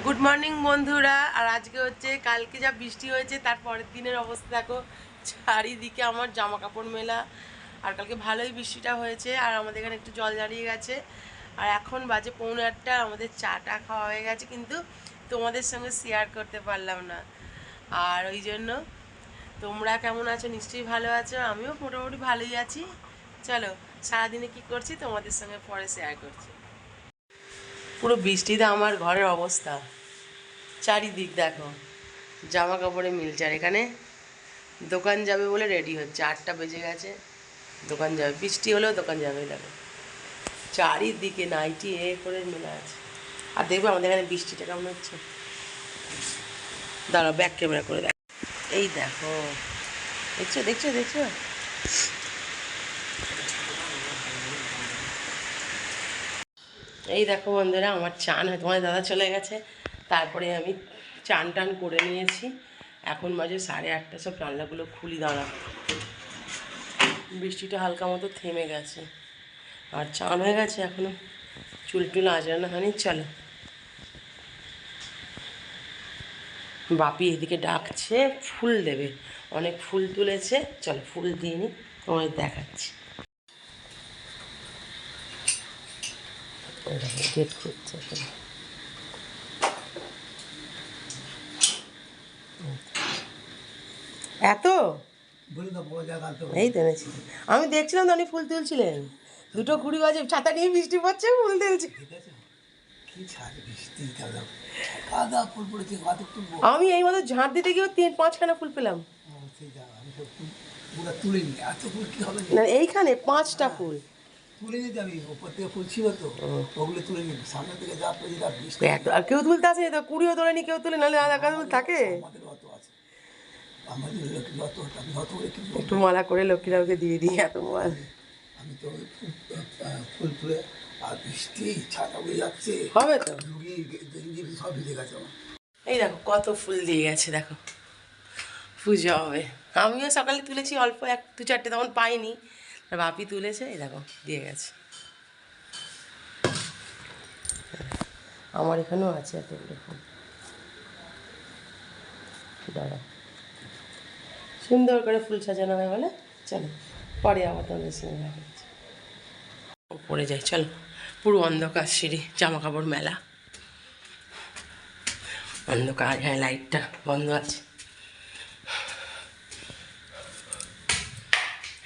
Good morning বন্ধুরা। আর আজকে হচ্ছে কালকে যা বৃষ্টি হয়েছে তার পরের দিনের অবস্থা দেখো, চারিদিকে আমার জামা কাপড় মেলা। আর কালকে ভালোই বৃষ্টিটা হয়েছে, আর আমাদের এখানে একটু জল দাঁড়িয়ে গেছে। আর এখন বাজে 7:45, আমাদের চাটা খাওয়া হয়ে গেছে, কিন্তু তোমাদের সঙ্গে শেয়ার করতে পারলাম না। আর ওই জন্য তোমরা কেমন আছো? নিশ্চয়ই ভালো আছো, আমিও মোটামুটি ভালোই আছি। চলো সারাদিনে কি করছি তোমাদের সঙ্গে পরে শেয়ার করছি। পুরো বৃষ্টিতে আমার ঘরের অবস্থা, চারিদিক দেখো জামা কাপড়ে মিলছে। আর এখানে দোকান যাবে বলে রেডি হচ্ছে, 8টা বেজে গেছে, দোকান যাবে, বৃষ্টি হলেও দোকান যাবে। দেখো চারিদিকে নাইটি করে মেলা আছে। আর দেখবে আমাদের এখানে বৃষ্টিটা কেমন হচ্ছে, দাঁড়াও ব্যাক ক্যামেরা করে দেখো। এই দেখো, দেখছো দেখছো দেখছো, এই দেখো বন্ধুরা, আমার চান হয়, তোমার দাদা চলে গেছে, তারপরে আমি চান টান করে নিয়েছি। এখন বাজে 8:30, সব জানলাগুলো খুলি, দাঁড়া। বৃষ্টিটা হালকা মতো থেমে গেছে, আর চান হয়ে গেছে, এখনো চুল টুল আঁচড়ানো হয়নি। চলো, বাপি এদিকে ডাকছে, ফুল দেবে, অনেক ফুল তুলেছে, চলো ফুল দিয়ে নি, তোমায় দেখাচ্ছি। গেট খুঁজছে, এত এই তেনেছি, আমি দেখছিলাম তো উনি ফুল তুলছিলেন। 2:20 বাজে, ছাতা নিয়ে বৃষ্টি পড়ছে, ফুল তুলছি। আমি এই মতো ঝাঁট দিতে গিয়েও 4-5খানা ফুল পেলাম। না এইখানে 5টা ফুল তুলে নিতে, আমি ওপর থেকে ফুল ছিল তো, ওগুলো তুলে নিবি, সামনে থেকে যা পেয়েছি। আর কেউ তুলতে আসেনি তো, কুড়িও তোলেনি কেউ, তুলে নাহলে আধা কাজ থাকে। একটু মালা করে লক্ষ্মীরাওকে দিয়ে দিই, এত মাল। আমি তো ফুল তুলে, আর বৃষ্টি ছাতা উড়ে যাচ্ছে, হবে তো সব ভিজে গেছে। এই দেখো কত ফুল দিয়ে গেছে, দেখো পুজো হবে। আমিও সকালে তুলেছি অল্প, 1-2-4টে, তখন পাইনি, আর বাপি তুলেছে, এই দেখো দিয়ে গেছে। আমার এখানেও আছে এতগুলো ফুল, দাঁড়া, সুন্দর করে ফুল সাজানো হয় বলে। চলো পরে আবার তোমাদের সঙ্গে দেখা হচ্ছে। পড়ে যাই, চলো। পুরো অন্ধকার, সিঁড়ি, জামা কাপড় মেলা, অন্ধকার। হ্যাঁ, লাইটটা বন্ধ আছে।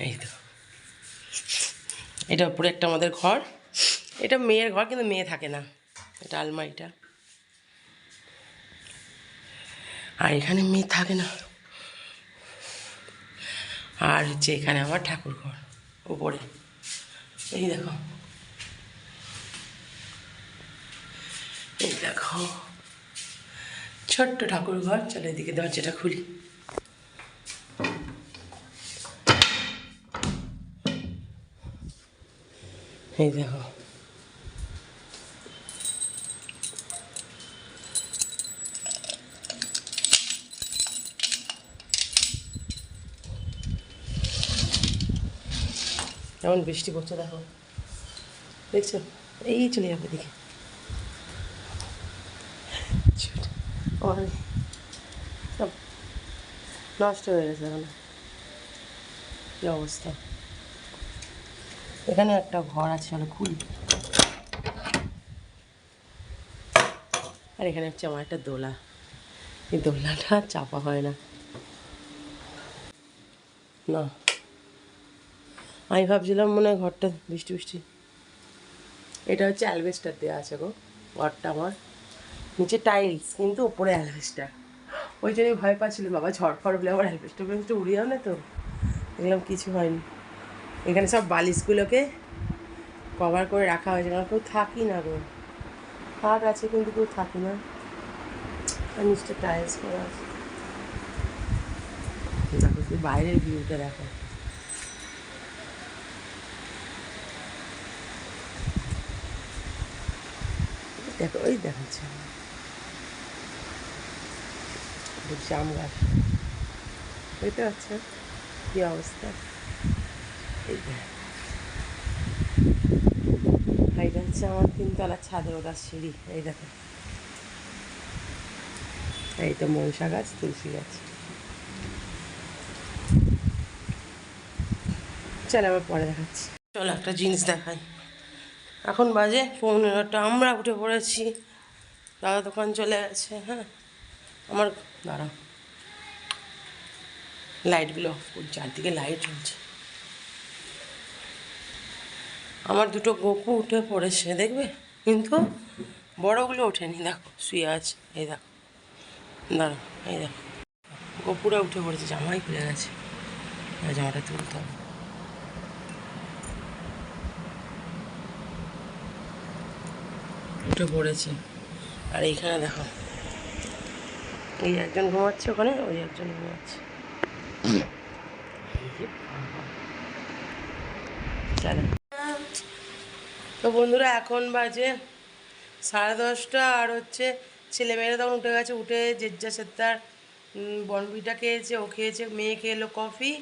এই তো, এটা উপরে একটা আমাদের ঘর, এটা মেয়ের ঘর, কিন্তু মেয়ে থাকে না, এটা আলমারিটা। আর এখানে মেয়ে থাকে না। আর হচ্ছে এখানে আমার ঠাকুর ঘর উপরে, এই দেখো, এই দেখো ছোট্ট ঠাকুর ঘর। চলো এদিকে দরজাটা খুলি। এই দেখো, কেমন বৃষ্টি পড়ছে দেখো, দেখছো? এই চলে যাবো দিকে, সব নষ্ট হয়ে গেছে এখন, কী অবস্থা। এখানে একটা ঘর আছে, চলো খুলি। আর এখানে হচ্ছে আমার একটা দোলা, এই দোলনাটা চাপা হয় না, না আমি ভাবছিলাম মনে হয় ঘরটা বৃষ্টি বৃষ্টি। এটা হচ্ছে অ্যালবেস্টার দেওয়া আছে গো, ঘরটা আমার নিচে টাইলস, কিন্তু ওপরে অ্যালবেস্টার। ওই জন্যই ভয় পাচ্ছিলাম, বাবা ঝড় ফড় বলে আবার অ্যালবেস্টার ফেলবেস্টার উড়ে যাও না তো। দেখলাম কিছু হয়নি। এখানে সব বালিশগুলোকে কভার করে রাখা হয়েছে, কারণ কেউ থাকি না গো, খাট আছে কিন্তু কেউ থাকি না। আর নিচটা টাইলস করা আছে, দেখো শুধু বাইরের ভিউটা দেখো। দেখো ওই দেখাচ্ছে জাম গাছ, বুঝতে পারছো কী অবস্থা। এই এইটা হচ্ছে আমার 3তলার ছাদের ওটার সিঁড়ি, এই দেখো এই তো মনসা গাছ, তুলসী গাছ। চল আবার পরে দেখাচ্ছি। চলো একটা জিনিস দেখাই। এখন বাজে 11:30, আমরা উঠে পড়েছি, দাদা দোকান চলে গেছে। হ্যাঁ আমার দাঁড়া, লাইটগুলো অফ করি, চারদিকে লাইট জ্বলছে। আমার দুটো গপু উঠে পড়েছে দেখবে, কিন্তু বড়গুলো ওঠেনি, দেখো শুয়ে আছে। এই দেখো, দাঁড়া, এই দেখো গপুরা উঠে পড়েছে, জামাই খুলে গেছে, জামাটা তুলতে হবে। উঠে পড়েছে। আর এইখানে দেখো, এই একজন ঘুমাচ্ছে ওখানে, ওই একজন ঘুমাচ্ছে। চলো তো বন্ধুরা, এখন বাজে 10:30, আর হচ্ছে ছেলেমেয়েরা তখন উঠে গেছে। উঠে জেজ্জা সেত্তার বনবিটা খেয়েছে, ও খেয়েছে, মেয়ে খেলো কফি।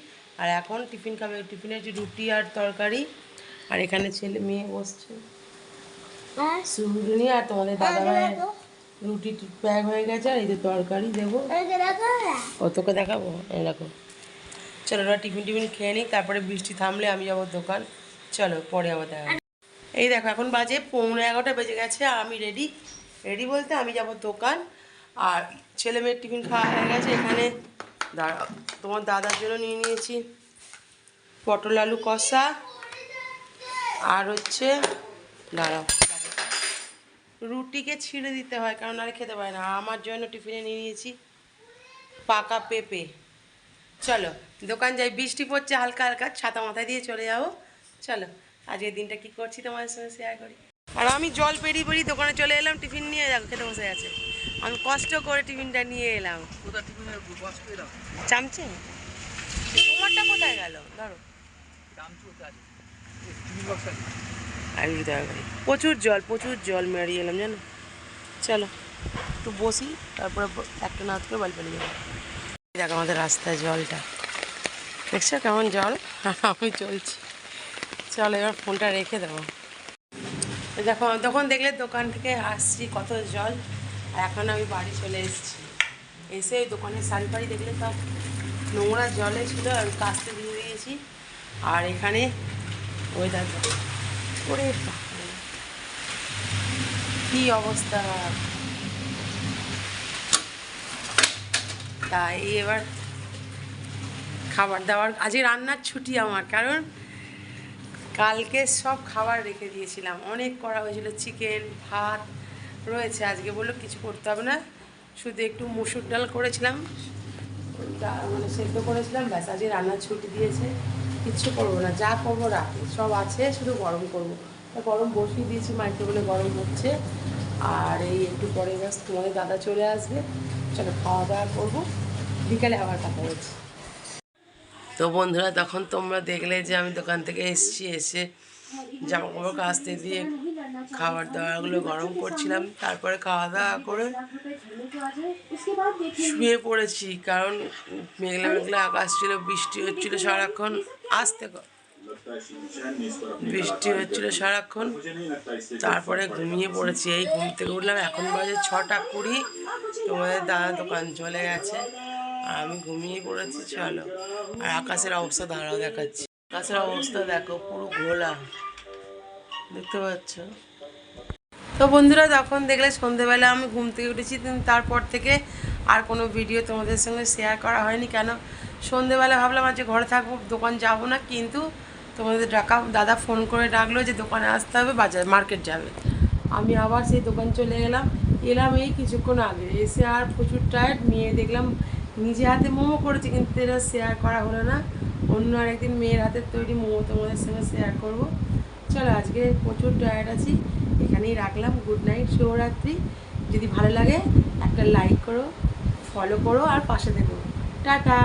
আর এখন টিফিন খাবে, টিফিনে হচ্ছে রুটি আর তরকারি। আর এখানে ছেলে মেয়ে বসছে সুন্দরী। আর তোমাদের দাদা ভাইয়ের রুটি প্যাক হয়ে গেছে, আর এই যে তরকারি দেবো। তোকে দেখাবো, এই দেখো। চলো ওরা টিফিন খেয়ে নিই, তারপরে বৃষ্টি থামলে আমি যাবো দোকান। চলো পরে আবার দেখা। এই দেখো এখন বাজে 11:15 বেজে গেছে, আর আমি রেডি বলতে আমি যাব দোকান। আর ছেলে মেয়ের টিফিন খাওয়া হয়ে গেছে। এখানে তোমার দাদার জন্য নিয়ে নিয়েছি পটল আলু কষা, আর হচ্ছে দাঁড়াও, রুটিকে ছিঁড়ে দিতে হয় কারণ আর খেতে পারে না। আমার জন্য টিফিনে নিয়ে নিয়েছি পাকা পেঁপে। চলো দোকান যাই, বৃষ্টি পড়ছে হালকা হালকা, ছাতা মাথায় দিয়ে চলে যাবো। চলো আজকের দিনটা কি করছি তোমাদের সঙ্গে শেয়ার করি। আর আমি জল পেরিয়ে দোকানে চলে এলাম, টিফিন নিয়ে যাবো, খেতে বসে গেছে। আমি কষ্ট করে টিফিনটা নিয়ে এলাম। চামচে তোমারটা কোথায় গেল? ধরো প্রচুর জল মেরিয়ে এলাম জানো। চলো একটু বসি, তারপরে একটা নাচ করে বাড়ি পেলে যাবো। দেখো আমাদের রাস্তায় জলটা দেখছো কেমন জল, আমি চলছি। চলো এবার ফোনটা রেখে দেবো। দেখো তখন দেখলে দোকান থেকে আসছি কত জল, আর এখন আমি বাড়ি চলে এসেছি। এসে ওই দোকানের শাড়ি ফাড়ি দেখলে সব নোংরা জলে ছিল, আমি কাচতে দিয়ে দিয়েছি। আর এখানে ওই দেখো ওরে কি অবস্থা। তাই এবার খাবার দাবার, আজকে রান্নার ছুটি আমার, কারণ কালকে সব খাবার রেখে দিয়েছিলাম, অনেক করা হয়েছিল, চিকেন ভাত রয়েছে। আজকে বললো কিছু করতে হবে না, শুধু একটু মুসুর ডাল করেছিলাম, মানে সেদ্ধ করেছিলাম, ব্যাস। আজকে রান্নার ছুটি দিয়েছে, কিচ্ছু করবো না, যা করবো রাতে সব আছে, শুধু গরম করবো। গরম বসিয়ে দিয়েছি, মাইক্রোওয়েভে গরম হচ্ছে। আর এই একটু পরে ব্যাস তোমাদের দাদা চলে আসবে। চলো খাওয়া দাওয়া করবো, বিকালে আবার কথা বলছি। তো বন্ধুরা তখন তোমরা দেখলে যে আমি দোকান থেকে এসে জামা কাপড় কাচতে দিয়ে খাবার দাবারগুলো গরম করছিলাম। তারপরে খাওয়া দাওয়া করে শুয়ে পড়েছি, কারণ মেঘলা মেঘলা আকাশ ছিল, বৃষ্টি হচ্ছিল সারাক্ষণ, বৃষ্টি হচ্ছিল সারাক্ষণ। তারপরে ঘুমিয়ে পড়েছি, এই ঘুম থেকে উঠলাম, এখন বাজে 6:20। তোমাদের দাদা দোকান চলে গেছে আর আমি ঘুমিয়ে পড়েছি। চলো আর আকাশের অবস্থা দাঁড়াও দেখাচ্ছি। আকাশের অবস্থা দেখো পুরো ঘোলা, দেখতে পাচ্ছ। তো বন্ধুরা তখন দেখলে সন্ধেবেলা আমি ঘুম থেকে উঠেছি, তারপর থেকে আর কোনো ভিডিও তোমাদের সঙ্গে শেয়ার করা হয়নি। কেন সন্ধেবেলা ভাবলাম আজকে ঘরে থাকবো, দোকান যাব না, কিন্তু তোমাদের দাদা ফোন করে ডাকলো যে দোকানে আসতে হবে, বাজার মার্কেট যাবে। আমি আবার সেই দোকান চলে এলাম এই কিছুক্ষণ আগে। এসে আর প্রচুর টায়ার্ড, মেয়ে দেখলাম নিজে হাতে মোমো করেছে, কিন্তু এটা শেয়ার করা হলো না। অন্য আরেকদিন মেয়ের হাতের তৈরি মোমো তোমাদের সঙ্গে শেয়ার করব। চলো আজকে প্রচুর টায়ার্ড আছি, এখানেই রাখলাম। গুড নাইট, শুভরাত্রি। যদি ভালো লাগে একটা লাইক করো, ফলো করো আর পাশে থেকো। টাটা।